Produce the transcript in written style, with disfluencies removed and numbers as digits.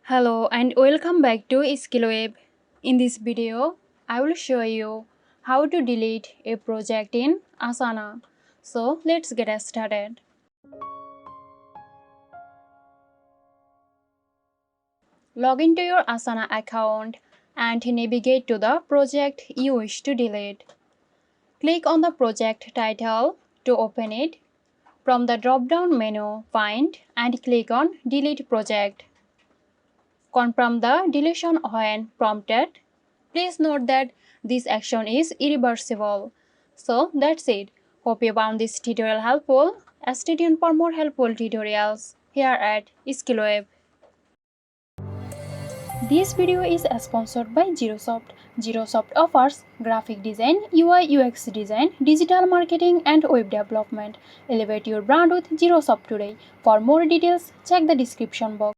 Hello and welcome back to SkillWeb. In this video, I will show you how to delete a project in Asana. So let's get started. Log into your Asana account and navigate to the project you wish to delete. Click on the project title to open it. From the drop-down menu, find and click on Delete Project. Confirm the deletion when prompted. Please note that this action is irreversible. So that's it. Hope you found this tutorial helpful. Stay tuned for more helpful tutorials here at SkillWeb. This video is sponsored by Zerosoft. Zerosoft offers graphic design, UI UX design, digital marketing and web development. Elevate your brand with Zerosoft today. For more details, check the description box.